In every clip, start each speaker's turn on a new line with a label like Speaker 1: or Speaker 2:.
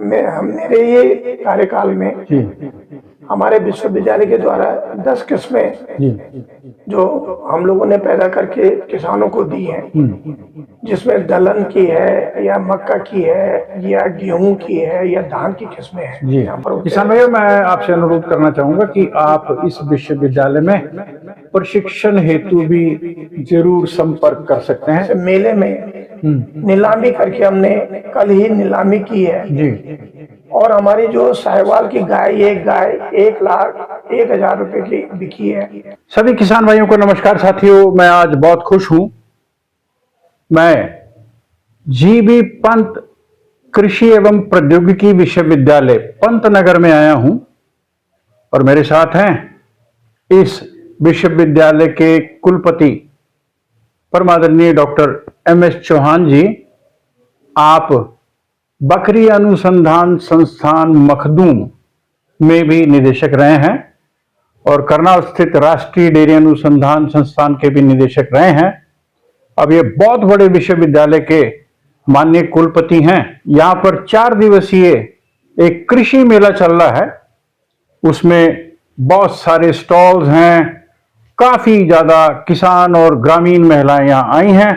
Speaker 1: मेरे ये कार्यकाल में हमारे विश्वविद्यालय के द्वारा 10 किस्में जो हम लोगों ने पैदा करके किसानों को दी हैं, जिसमें दलहन की है या मक्का की है या गेहूं की है या धान की किस्में हैं।
Speaker 2: जी,
Speaker 1: यहाँ पर
Speaker 2: किसान भैया, मैं आपसे अनुरोध करना चाहूंगा कि आप इस विश्वविद्यालय में प्रशिक्षण हेतु भी जरूर संपर्क कर सकते हैं।
Speaker 1: मेले में नीलामी करके हमने कल ही नीलामी की है
Speaker 2: जी,
Speaker 1: और हमारी जो साहिवाल की गाय, एक गाय 1,01,000 रुपए की बिकी है।
Speaker 2: सभी किसान भाइयों को नमस्कार साथियों, मैं आज बहुत खुश हूं। मैं जीबी पंत कृषि एवं प्रौद्योगिकी विश्वविद्यालय पंतनगर में आया हूं और मेरे साथ हैं इस विश्वविद्यालय के कुलपति परमादरणीय डॉक्टर MS चौहान जी। आप बकरी अनुसंधान संस्थान मखदूम में भी निदेशक रहे हैं और करनाल स्थित राष्ट्रीय डेयरी अनुसंधान संस्थान के भी निदेशक रहे हैं। अब ये बहुत बड़े विश्वविद्यालय के माननीय कुलपति हैं। यहाँ पर 4 दिवसीय एक कृषि मेला चल रहा है, उसमें बहुत सारे स्टॉल्स हैं, काफी ज्यादा किसान और ग्रामीण महिलाएं यहाँ आई हैं।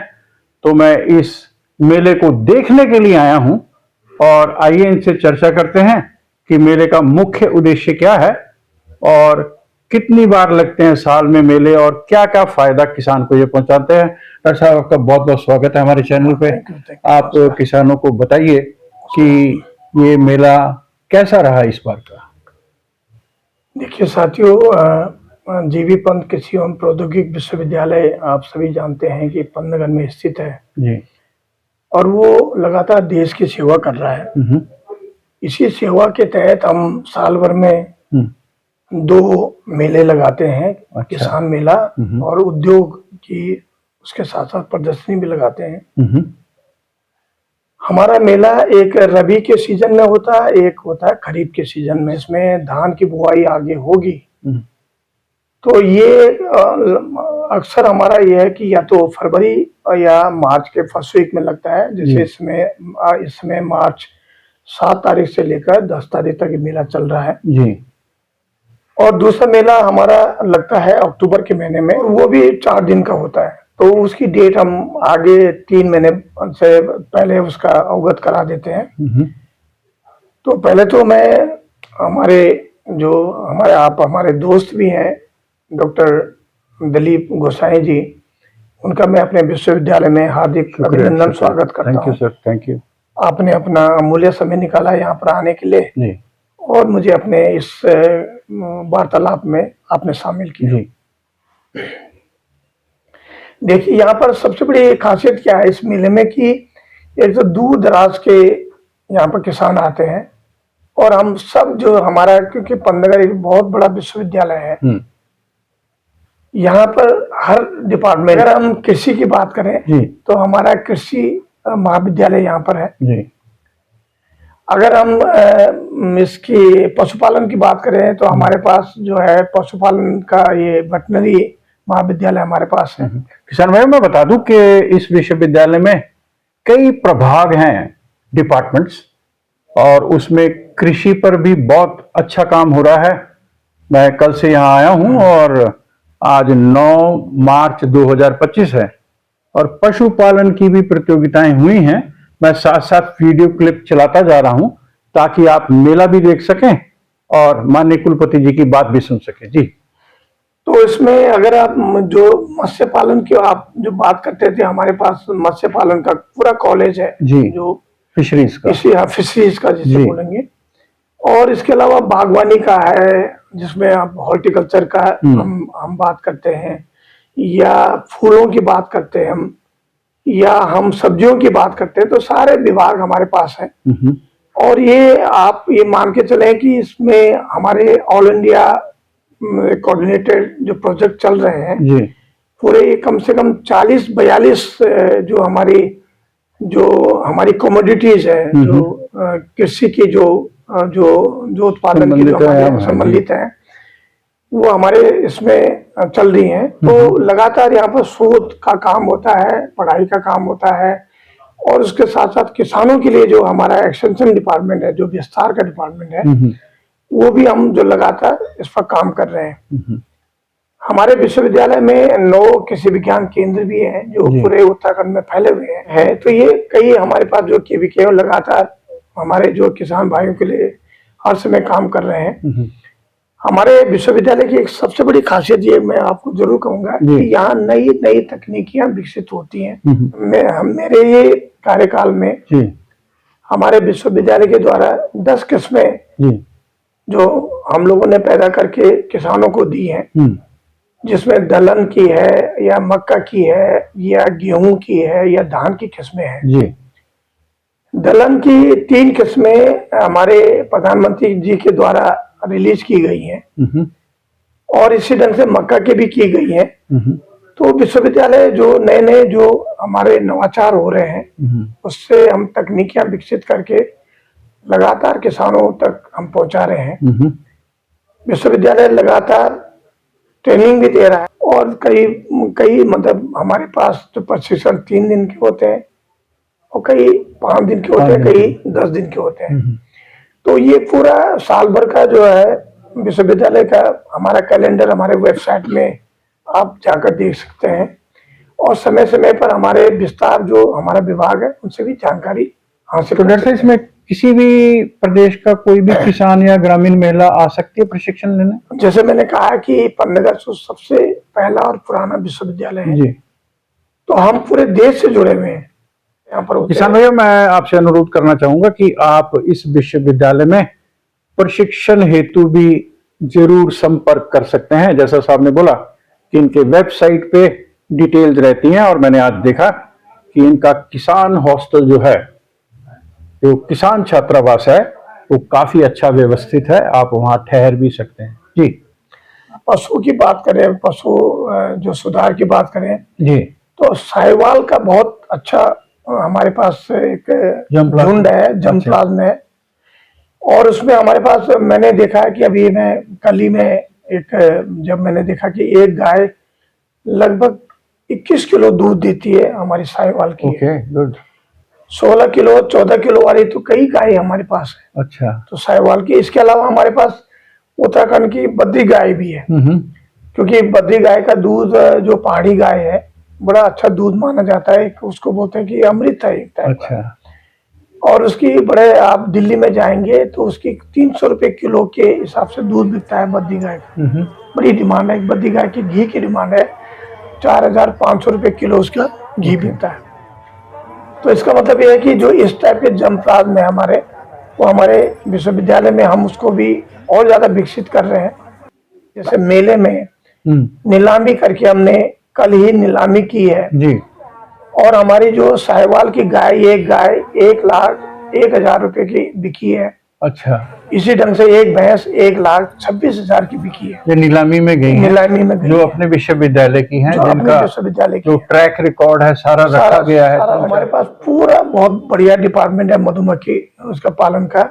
Speaker 2: तो मैं इस मेले को देखने के लिए आया हूं और आइए इनसे चर्चा करते हैं कि मेले का मुख्य उद्देश्य क्या है और कितनी बार लगते हैं साल में मेले और क्या क्या फायदा किसान को ये पहुंचाते हैं। डॉक्टर साहब, आपका बहुत बहुत स्वागत है हमारे चैनल पे। आप किसानों को बताइए कि ये मेला कैसा रहा इस बार का।
Speaker 1: देखिए साथियों, जीबी पंत कृषि एवं प्रौद्योगिकी विश्वविद्यालय आप सभी जानते हैं कि पंतनगर में स्थित है
Speaker 2: जी, और
Speaker 1: और वो लगातार देश की सेवा कर रहा है। इसी सेवा के तहत हम साल भर में 2 मेले लगाते हैं।
Speaker 2: अच्छा।
Speaker 1: किसान मेला और उद्योग की, उसके साथ साथ प्रदर्शनी भी लगाते हैं। हमारा मेला एक रबी के सीजन में होता है, एक होता है खरीफ के सीजन में। इसमें धान की बुआई आगे होगी तो ये अक्सर हमारा ये है कि या तो फरवरी या मार्च के फर्स्ट वीक में लगता है। जैसे इसमें मार्च 7 तारीख से लेकर 10 तारीख तक ये मेला चल रहा है
Speaker 2: जी।
Speaker 1: और दूसरा मेला हमारा लगता है अक्टूबर के महीने में, वो भी 4 दिन का होता है। तो उसकी डेट हम आगे 3 महीने से पहले उसका अवगत करा देते हैं। तो पहले तो मैं हमारे दोस्त भी हैं डॉक्टर दिलीप गोसाई जी, उनका मैं अपने विश्वविद्यालय में हार्दिक अभिनंदन स्वागत करता हूं।
Speaker 2: Thank you sir, thank you.
Speaker 1: आपने अपना अमूल्य समय निकाला यहाँ पर आने के लिए
Speaker 2: जी,
Speaker 1: और मुझे अपने इस वार्तालाप में आपने शामिल किया। देखिए, यहाँ पर सबसे बड़ी खासियत क्या है इस मेले में कि एक तो दूर दराज के यहाँ पर किसान आते हैं और हम सब जो हमारा, क्योंकि पंतनगर एक बहुत बड़ा विश्वविद्यालय है, यहाँ पर हर डिपार्टमेंट, अगर हम कृषि की बात करें तो हमारा कृषि महाविद्यालय यहाँ पर है
Speaker 2: जी।
Speaker 1: अगर हम इसकी पशुपालन की बात करें तो हमारे पास जो है पशुपालन का ये वेटनरी महाविद्यालय हमारे पास है।
Speaker 2: किसान भाई, मैं बता दूं कि इस विश्वविद्यालय में कई प्रभाग हैं, डिपार्टमेंट्स, और उसमें कृषि पर भी बहुत अच्छा काम हो रहा है। मैं कल से यहाँ आया हूँ और आज 9 मार्च 2025 है और पशुपालन की भी प्रतियोगिताएं हुई हैं। मैं साथ साथ वीडियो क्लिप चलाता जा रहा हूं ताकि आप मेला भी देख सकें और माननीय कुलपति जी की बात भी सुन सकें। जी,
Speaker 1: तो इसमें अगर आप जो मत्स्य पालन की आप जो बात करते थे, हमारे पास मत्स्य पालन का पूरा कॉलेज है
Speaker 2: जी,
Speaker 1: जो
Speaker 2: फिशरीज
Speaker 1: का जिसे बोलेंगे, और इसके अलावा बागवानी का है जिसमें आप हॉर्टिकल्चर का हम बात करते हैं, या फूलों की बात करते हैं हम, या हम सब्जियों की बात करते हैं। तो सारे विभाग हमारे पास हैं और ये आप ये मान के चले कि इसमें हमारे ऑल इंडिया कोऑर्डिनेटेड जो प्रोजेक्ट चल रहे हैं
Speaker 2: जी,
Speaker 1: पूरे कम से कम 40-42 जो हमारी कमोडिटीज है, जो कृषि की जो उत्पादन की संबंधित है, वो हमारे इसमें चल रही हैं। तो लगातार यहाँ पर शोध का काम होता है, पढ़ाई का काम होता है और उसके साथ साथ किसानों के लिए जो हमारा एक्सटेंशन डिपार्टमेंट है, जो विस्तार का डिपार्टमेंट है, वो भी हम जो लगातार इस पर काम कर रहे हैं। हमारे विश्वविद्यालय में 9 कृषि विज्ञान केंद्र भी हैं जो पूरे उत्तराखंड में फैले हुए हैं। तो ये कई हमारे पास जो केवीके लगातार हमारे जो किसान भाइयों के लिए हर समय काम कर रहे हैं। हमारे विश्वविद्यालय की एक सबसे बड़ी खासियत ये मैं आपको जरूर कहूंगा कि यहाँ नई नई तकनीकियां विकसित होती हैं। मेरे ये कार्यकाल में हमारे विश्वविद्यालय के द्वारा 10 किस्में जो हम लोगों ने पैदा करके किसानों को दी हैं, जिसमें दलहन की है या मक्का की है या गेहूं की है या धान की किस्में हैं। दलहन की 3 किस्में हमारे प्रधानमंत्री जी के द्वारा रिलीज की गई हैं और इसी ढंग से मक्का की भी की गई हैं। तो विश्वविद्यालय जो नए नए जो हमारे नवाचार हो रहे हैं, उससे हम तकनीकियां विकसित करके लगातार किसानों तक हम पहुंचा रहे हैं। विश्वविद्यालय लगातार ट्रेनिंग भी दे रहा है और कई मतलब हमारे पास जो प्रशिक्षण 3 दिन के होते हैं और कई 5 दिन के होते हैं, कई 10 दिन के होते हैं। तो ये पूरा साल भर का जो है विश्वविद्यालय का हमारा कैलेंडर हमारे वेबसाइट में आप जाकर देख सकते हैं और समय समय पर हमारे विस्तार जो हमारा विभाग है उनसे भी जानकारी हासिल कर सकते हैं।
Speaker 2: इसमें किसी भी प्रदेश का कोई भी किसान या ग्रामीण महिला आ सकती है प्रशिक्षण लेने?
Speaker 1: जैसे मैंने कहा कि पन्नगर सबसे पहला और पुराना विश्वविद्यालय है जी, तो हम पूरे देश से जुड़े हुए हैं यहाँ पर।
Speaker 2: किसान भैया, मैं आपसे अनुरोध करना चाहूंगा कि आप इस विश्वविद्यालय में प्रशिक्षण हेतु भी जरूर संपर्क कर सकते हैं। जैसा साहब ने बोला कि इनके वेबसाइट पे डिटेल्स रहती हैं और मैंने आज देखा कि इनका किसान हॉस्टल जो है, जो किसान छात्रावास है, वो काफी अच्छा व्यवस्थित है। आप वहां ठहर भी सकते हैं जी।
Speaker 1: पशु की बात करें, पशु जो सुधार की बात करें
Speaker 2: जी,
Speaker 1: तो साहिवाल का बहुत अच्छा हमारे पास एक झुंड है, जमप्लाज्म है और उसमें हमारे पास मैंने देखा है कि अभी मैं कल ही में जब मैंने देखा कि एक गाय लगभग 21 किलो दूध देती है हमारी साहिवाल की।
Speaker 2: गुड।
Speaker 1: 16 किलो 14 किलो वाली तो कई गाय हमारे पास है।
Speaker 2: अच्छा।
Speaker 1: तो साहिवाल की, इसके अलावा हमारे पास उत्तराखंड की बद्री गाय भी है, क्योंकि बद्री गाय का दूध जो पहाड़ी गाय है बड़ा अच्छा दूध माना जाता है। उसको बोलते हैं कि अमृत है एक टाइप का। और उसकी बड़े, आप दिल्ली में जाएंगे तो उसकी 300 रुपए किलो के हिसाब से दूध बिकता है बद्री गाय का। बड़ी डिमांड है। बद्री गाय की घी की डिमांड है, 4500 रुपए किलो उसका घी बिकता है। तो इसका मतलब यह है कि जो इस टाइप के जमप्लाज्म है हमारे, वो हमारे विश्वविद्यालय में हम उसको भी और ज्यादा विकसित कर रहे हैं। जैसे मेले में नीलामी करके हमने कल ही नीलामी की है जी, और हमारी जो साहिवाल की गाय, एक गाय 1,01,000 रुपए की बिकी है। अच्छा। इसी ढंग से एक भैंस 1,26,000 की बिकी है।
Speaker 2: ये नीलामी में गई है,
Speaker 1: नीलामी में गई
Speaker 2: जो अपने विश्वविद्यालय की है, जिनका
Speaker 1: विश्वविद्यालय
Speaker 2: जो ट्रैक रिकॉर्ड है सारा रखा गया है।
Speaker 1: हमारे पास पूरा बहुत बढ़िया डिपार्टमेंट है मधुमक्खी उसका पालन का।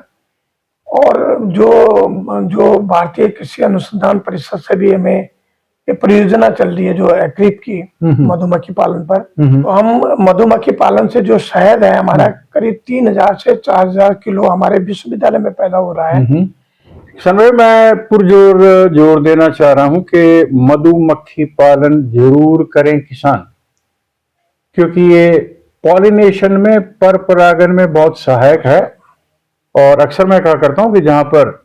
Speaker 1: और जो भारतीय कृषि अनुसंधान परिषद से भी हमें ये परियोजना चल रही है जो एक्रिप की मधुमक्खी पालन पर। तो हम मधुमक्खी पालन से जो शहद है हमारा करीब 3000 से 4000 किलो हमारे विश्वविद्यालय में पैदा हो रहा है।
Speaker 2: समय मैं पुरजोर जोर देना चाह रहा हूं कि मधुमक्खी पालन जरूर करें किसान, क्योंकि ये पॉलिनेशन में, पर परागन में बहुत सहायक है। और अक्सर मैं क्या करता हूं कि जहां पर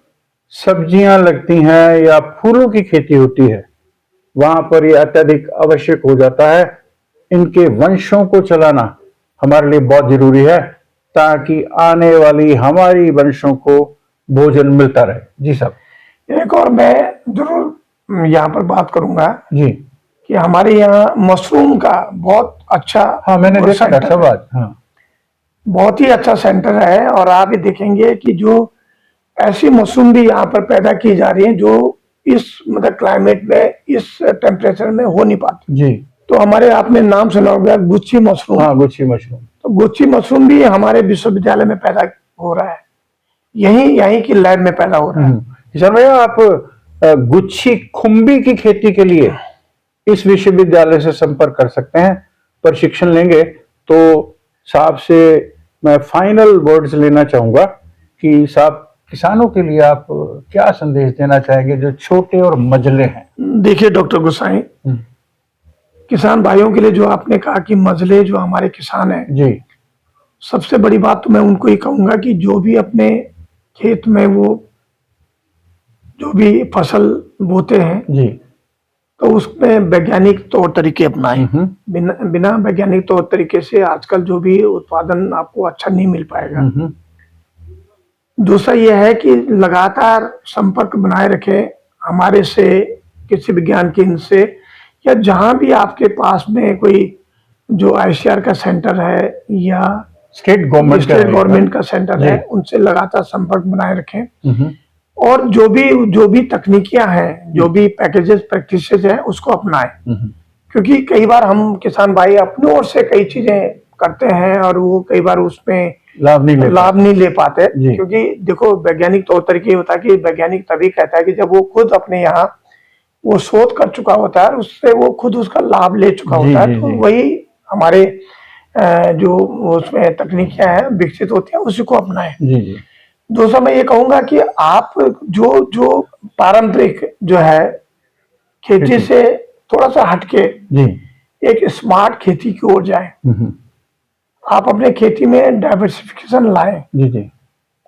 Speaker 2: सब्जियां लगती हैं या फूलों की खेती होती है, वहां पर ये अत्यधिक आवश्यक हो जाता है। इनके वंशों को चलाना हमारे लिए बहुत जरूरी है, ताकि आने वाली हमारी वंशों को भोजन मिलता रहे। जी साहब।
Speaker 1: एक और मैं जरूर यहाँ पर बात करूंगा
Speaker 2: जी,
Speaker 1: कि हमारे यहाँ मशरूम का बहुत अच्छा,
Speaker 2: हाँ मैंने देखा डॉक्टर साहब आज, हाँ
Speaker 1: बहुत ही अच्छा सेंटर है। और आप ये देखेंगे कि जो ऐसी मशरूम भी यहाँ पर पैदा की जा रही है जो इस मतलब क्लाइमेट में, इस टेम्परेचर में हो नहीं पाती
Speaker 2: जी।
Speaker 1: तो हमारे, आपने नाम सुना होगा गुच्छी मशरूम।
Speaker 2: हाँ, गुच्छी मशरूम।
Speaker 1: तो गुच्छी मशरूम भी हमारे विश्वविद्यालय में पैदा हो रहा है, यहीं की लैब में पैदा हो रहा है।
Speaker 2: किशन भैया, आप गुच्छी खुम्बी की खेती के लिए इस विश्वविद्यालय से संपर्क कर सकते हैं। प्रशिक्षण लेंगे तो साहब से मैं फाइनल वर्ड्स लेना चाहूंगा कि साहब किसानों के लिए आप क्या संदेश देना चाहेंगे जो छोटे और मझले हैं।
Speaker 1: देखिए डॉक्टर गोसाई, किसान भाइयों के लिए जो आपने कहा कि मजले जो हमारे किसान हैं
Speaker 2: जी,
Speaker 1: सबसे बड़ी बात तो मैं उनको ही कहूंगा कि जो भी अपने खेत में वो जो भी फसल बोते हैं
Speaker 2: जी,
Speaker 1: तो उसमें वैज्ञानिक तौर तरीके अपनाएं। बिना वैज्ञानिक तौर तरीके से आजकल जो भी उत्पादन आपको अच्छा नहीं मिल पाएगा। दूसरा यह है कि लगातार संपर्क बनाए रखें हमारे से, किसी विज्ञान केंद्र से, या जहां भी आपके पास में कोई जो आईसीआर का सेंटर है या
Speaker 2: स्टेट गवर्नमेंट
Speaker 1: का सेंटर है, उनसे लगातार संपर्क बनाए रखें और जो भी तकनीकियां हैं, जो भी पैकेजेस प्रैक्टिसेस हैं उसको अपनाएं। क्योंकि कई बार हम किसान भाई अपनी ओर से कई चीजें करते हैं और वो कई बार उसमें लाभ नहीं ले पाते। क्योंकि देखो वैज्ञानिक तौर तरीके होता है कि वैज्ञानिक तभी कहता है कि जब वो खुद अपने यहाँ वो शोध कर चुका होता है, उससे वो खुद उसका लाभ ले चुका होता है। तो वही हमारे जो उसमें तकनीकियां हैं विकसित होती हैं उसी को अपनाएं। दूसरा मैं ये कहूंगा कि आप जो पारंपरिक जो है खेती से थोड़ा सा हटके एक स्मार्ट खेती की ओर जाएं। आप अपने खेती में डाइवर्सिफिकेशन लाएं।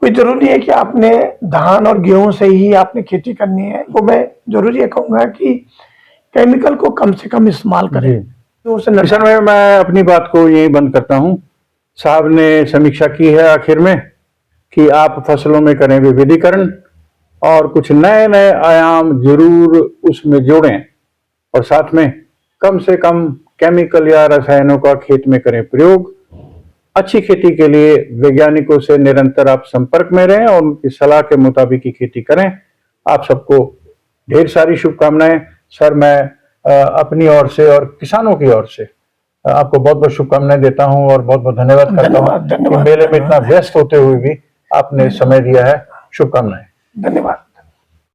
Speaker 1: कोई जरूरी नहीं है कि आपने धान और गेहूं से ही आपने खेती करनी है। वो मैं जरूरी ये कहूंगा कि केमिकल को कम से कम इस्तेमाल करें। तो
Speaker 2: सर मैं अपनी बात को यही बंद करता हूं। साहब ने समीक्षा की है आखिर में कि आप फसलों में करें विविधीकरण और कुछ नए नए आयाम जरूर उसमें जोड़ें और साथ में कम से कम केमिकल या रसायनों का खेत में करें प्रयोग। अच्छी खेती के लिए वैज्ञानिकों से निरंतर आप संपर्क में रहें और उनकी सलाह के मुताबिक ही खेती करें। आप सबको ढेर सारी शुभकामनाएं। सर मैं अपनी ओर से और किसानों की ओर से आपको बहुत बहुत शुभकामनाएं देता हूं और बहुत बहुत धन्यवाद करता हूं। मेले में इतना व्यस्त होते हुए भी आपने समय दिया है। शुभकामनाएं।
Speaker 1: धन्यवाद।